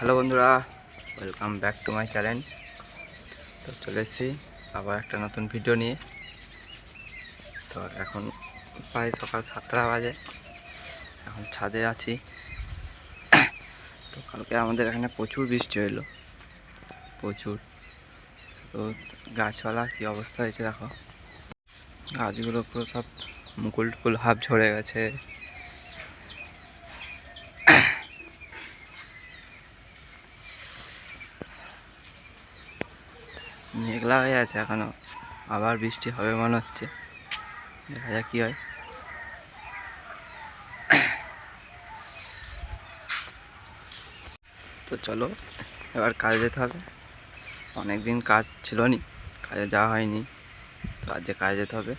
Hello বন্ধুরা, welcome back to my channel. তো চলে এসেছি আবার একটা নতুন ভিডিও নিয়ে। তো এখন প্রায় সকাল 7টা বাজে, এখন ছাদে আছি। তো কালকে আমাদের এখানে প্রচুর বৃষ্টি হইলো, প্রচুর। তো গাছপালা কী অবস্থা হয়েছে দেখো, গাছগুলো পুরো সব মুকুল টুকুল হাফ ঝরে গেছে। মেঘলা হয়ে আছে এখনো, আবার বৃষ্টি হবে মনে হচ্ছে, দেখা যাক কী হয়। তো চলো এবার কাজে যেতে হবে, অনেক দিন কাজ ছিল নি, কাজে যাওয়া হয়নি, তো আজকে কাজে যেতে হবে।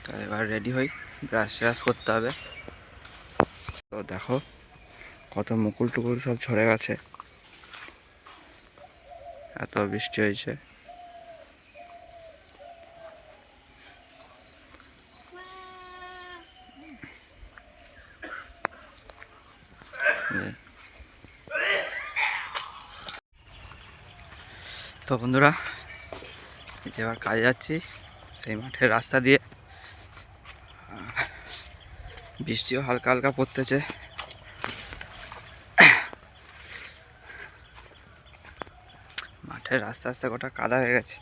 তো এবার রেডি হই, ব্রাশ ট্রাশ করতে হবে। তো দেখো কত মুকুল টুকুল সব ঝরে গেছে, এত বৃষ্টি হয়েছে। তো বন্ধুরা, যে এবার কাজে যাচ্ছি সেই মাঠের রাস্তা দিয়ে, বৃষ্টিও হালকা হালকা পড়তেছে। মাঠের রাস্তা আস্তে গোটা কাদা হয়ে গেছে।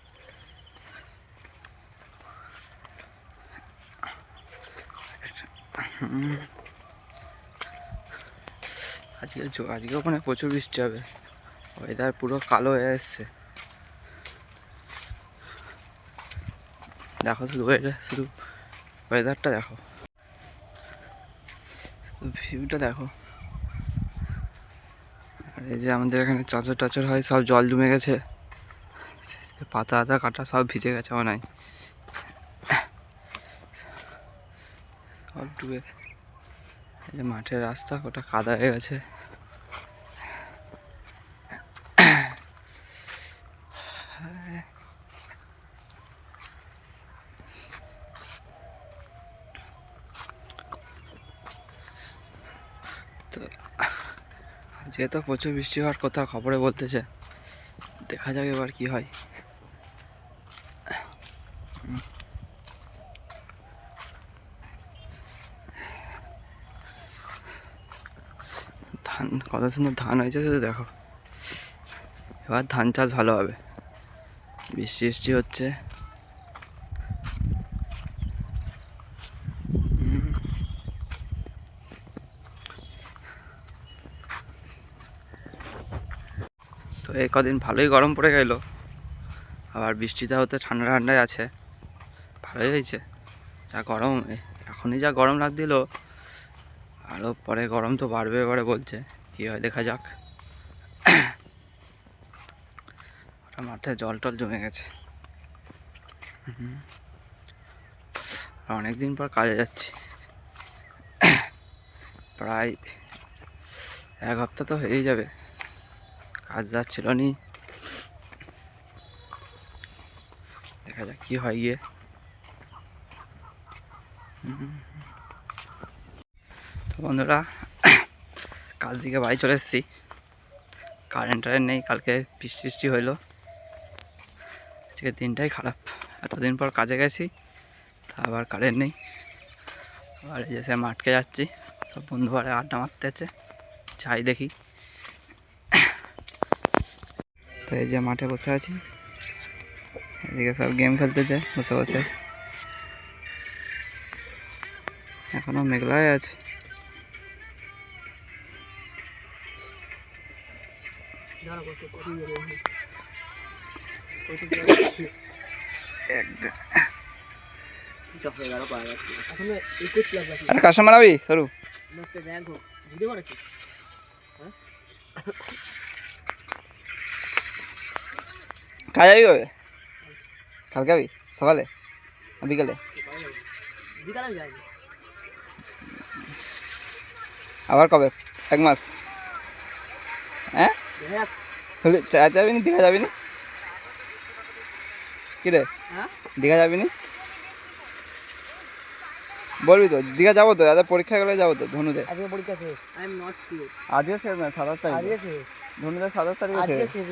আজকে ওখানে প্রচুর বৃষ্টি হবে, ওয়েদার পুরো কালো হয়ে এসছে। দেখো শুধু ওয়েদারটা দেখো, ভিউটা দেখো। আর এই যে আমাদের এখানে চাঁচর টাচর হয়, সব জল জমে গেছে, পাতা আতা কাটা সব ভিজে গেছে মনে হয়, সব ডুবে। এই যে মাঠের রাস্তা ওটা কাদা হয়ে গেছে। তো আজকে তো প্রচুর বৃষ্টি হওয়ার কথা খবরে বলতেছে, দেখা যাক এবার কি হয়। ধান কত সুন্দর ধান হয়েছে শুধু দেখো, এবার ধান চাষ ভালো হবে, বৃষ্টি বৃষ্টি হচ্ছে। তো এই কদিন ভালোই গরম পড়ে গেল, আবার বৃষ্টিটা হতে ঠান্ডা ঠান্ডায় আছে, ভালোই হয়েছে। যা গরম এখনই যা গরম লাগছিল, আরও পরে গরম তো বাড়বে এবারে বলছে, কী হয় দেখা যাক। ওটা মাঠে জল টল জমে গেছে। অনেক দিন পর কাজে যাচ্ছি, প্রায় 1 সপ্তাহ তো হয়েই যাবে, কাজ যাচ্ছিল নি, দেখা যাক কী হয় গিয়ে। তো বন্ধুরা, কাল থেকে বাড়ি চলে এসেছি, কারেন্ট নেই, কালকে বৃষ্টি বৃষ্টি হইলো, আজকে দিনটাই খারাপ। এতদিন পর কাজে গেছি, তা আবার কারেন্ট নেই। আর এই যে মাঠকে যাচ্ছি, সব বন্ধুরা আড্ডা মারতে আছে, যাই দেখি। তো এই যে মাঠে বসে আছি, এদিকে সব গেম খেলতেছে বসে বসে, এখনো মেঘলাই আছে। কাস্টমার আবি সরু কাজ যাবি কবে? কালকে আবি সকালে বিকালে? আবার কবে? 1 মাস? হ্যাঁ, চা যাবি নি? দীঘা যাবি নি? কি রে, দীঘা যাবি নি? বলবি তো দীঘা যাবো তো, দাদা পরীক্ষা গেলে যাবো তো ধনুদের। আজকে পরীক্ষা শেষ। I am not sure. আজকে শেষ না 27 তারিখ, আজকে শেষ। ধনুদের 27 তারিখে আজকে শেষ। শেষ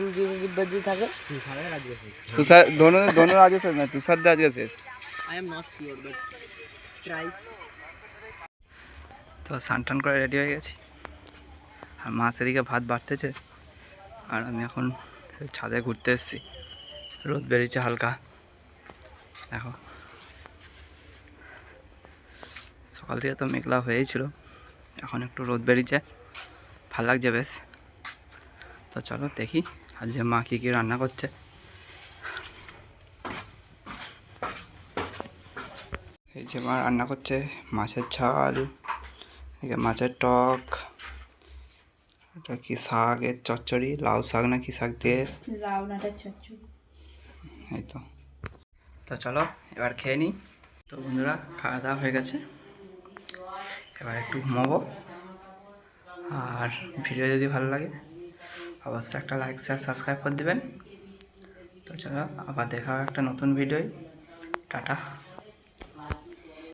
যদি থাকে তুষারের আজকে শেষ। তুষার ধনুর আজকে শেষ না, তুষারদের আজকে শেষ। I am not sure but try. তো স্নান টান করে রেডি হয়ে গেছি, আর মা সেদিকে ভাত বাড়তেছে, আর আমি এখন ছাদে ঘুরতে এসেছি। রোদ বেরিয়েছে হালকা, দেখো সকাল থেকে তো মেঘলা হয়েই ছিল, এখন একটু রোদ বেরিয়েছে, ভাল লাগছে বেশ। তো চলো দেখি আজ যে মা কী কী রান্না করছে। এই যে মা রান্না করছে মাছের ঝাল, এদিকে মাছের টক, এটা কি শাকের চচ্চড়ি, লাউ শাক না কি শাক দিয়ে, লাউ ডাঁটার চচ্চড়ি। এই তো। তো চলো এবার খেয়ে নিই। তো বন্ধুরা খাওয়া দাওয়া হয়ে গেছে, এবার একটু ঘুমাবো। আর ভিডিও যদি ভালো লাগে অবশ্যই একটা লাইক শেয়ার সাবস্ক্রাইব করে দেবেন। তো চলো আবার দেখা হবে একটা নতুন ভিডিওয়। টাটা।